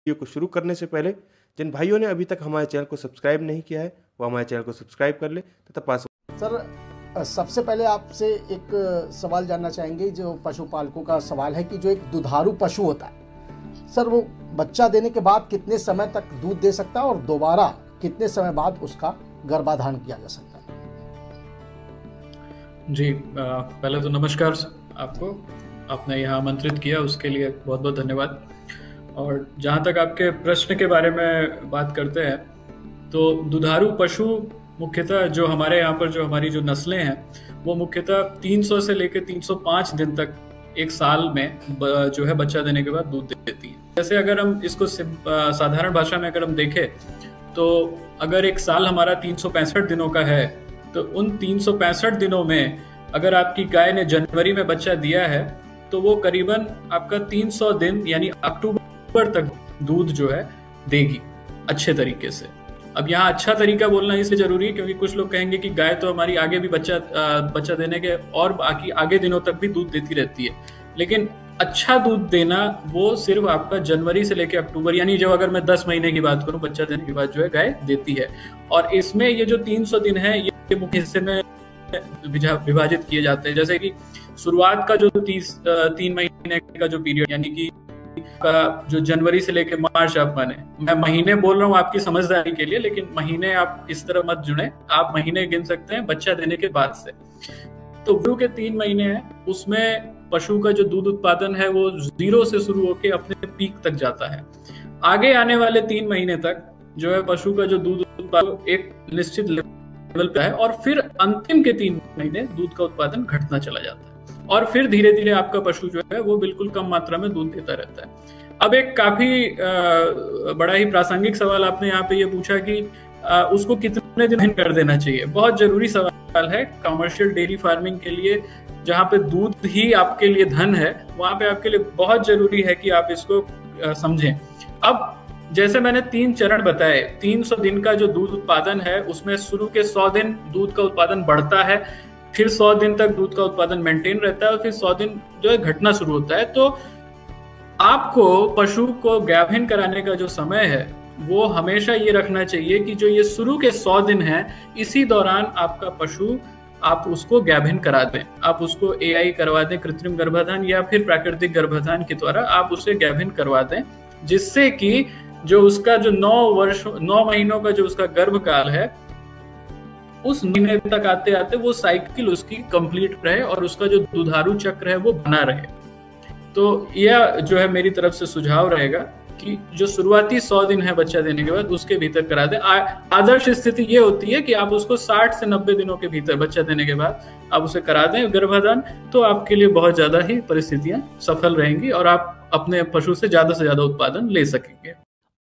Video को शुरू करने से पहले जिन भाइयों ने अभी तक हमारे चैनल को सब्सक्राइब नहीं किया है वो हमारे चैनल को सब्सक्राइब कर ले तथा पास। सर, सबसे पहले आपसे एक सवाल जानना चाहेंगे। जो पशुपालकों का सवाल है कि जो एक दुधारू पशु होता है सर, वो बच्चा देने के बाद कितने समय तक दूध दे सकता है और दोबारा कितने समय बाद उसका गर्भाधान किया जा सकता है? जी, पहले तो नमस्कार आपको, आपने यहाँ आमंत्रित किया उसके लिए बहुत बहुत धन्यवाद। और जहाँ तक आपके प्रश्न के बारे में बात करते हैं तो दुधारू पशु मुख्यतः जो हमारे यहाँ पर जो हमारी जो नस्लें हैं वो मुख्यतः 300 से लेकर 305 दिन तक एक साल में जो है बच्चा देने के बाद दूध देती है। जैसे अगर हम इसको साधारण भाषा में अगर हम देखें तो अगर एक साल हमारा 365 दिनों का है तो उन 365 दिनों में अगर आपकी गाय ने जनवरी में बच्चा दिया है तो वो करीबन आपका 300 दिन यानी अक्टूबर तक दूध जो है देगी अच्छे तरीके से। अब यहाँ अच्छा तरीका बोलना इसलिए जरूरी है क्योंकि कुछ लोग कहेंगे कि गाय तो हमारी आगे भी बच्चा देने के और बाकी आगे दिनों तक भी दूध देती रहती है, लेकिन अच्छा दूध देना वो सिर्फ आपका जनवरी से लेकर अक्टूबर, यानी जब अगर मैं 10 महीने की बात करूं बच्चा देने के बाद जो है गाय देती है। और इसमें ये जो 300 दिन है ये मुख्य हिस्से में विभाजित किए जाते हैं। जैसे कि शुरुआत का जो 3 महीने का जो पीरियड यानी कि का जो जनवरी से लेकर मार्च आप माने, मैं महीने बोल रहा हूँ आपकी समझदारी के लिए, लेकिन महीने आप इस तरह मत जुड़े, आप महीने गिन सकते हैं बच्चा देने के बाद से। तो शुरू के 3 महीने हैं उसमें पशु का जो दूध उत्पादन है वो 0 से शुरू होकर अपने पीक तक जाता है। आगे आने वाले 3 महीने तक जो है पशु का जो दूध उत्पादन एक निश्चित लेवल पे है और फिर अंतिम के 3 महीने दूध का उत्पादन घटना चला जाता है और फिर धीरे धीरे आपका पशु जो है वो बिल्कुल कम मात्रा में दूध देता रहता है। अब एक काफी बड़ा ही प्रासंगिक सवाल आपने यहाँ पे ये पूछा कि उसको कितने दिन कर देना चाहिए। बहुत जरूरी सवाल है कमर्शियल डेयरी फार्मिंग के लिए, जहाँ पे दूध ही आपके लिए धन है, वहां पे आपके लिए बहुत जरूरी है कि आप इसको समझें। अब जैसे मैंने 3 चरण बताए, 300 दिन का जो दूध उत्पादन है उसमें शुरू के 100 दिन दूध का उत्पादन बढ़ता है, फिर 100 दिन तक दूध का उत्पादन मेंटेन रहता है और फिर 100 दिन जो है घटना शुरू होता है। तो आपको पशु को गाभिन कराने का जो समय है वो हमेशा ये रखना चाहिए कि जो ये शुरू के 100 दिन है इसी दौरान आपका पशु आप उसको गाभिन करा दें, आप उसको एआई करवा दें, कृत्रिम गर्भाधान या फिर प्राकृतिक गर्भाधान के द्वारा आप उसे गाभिन करवा दें, जिससे कि जो उसका जो 9 महीनों का जो उसका गर्भकाल है उस महीने तक आते आते वो साइकिल उसकी कंप्लीट रहे और उसका जो दुधारू चक्र है वो बना रहे। तो यह जो है मेरी तरफ से सुझाव रहेगा कि जो शुरुआती 100 दिन है बच्चा देने के बाद उसके भीतर करा दे। आदर्श स्थिति ये होती है कि आप उसको 60 से 90 दिनों के भीतर बच्चा देने के बाद आप उसे करा दें गर्भाधान, तो आपके लिए बहुत ज्यादा ही परिस्थितियां सफल रहेंगी और आप अपने पशु से ज्यादा उत्पादन ले सकेंगे।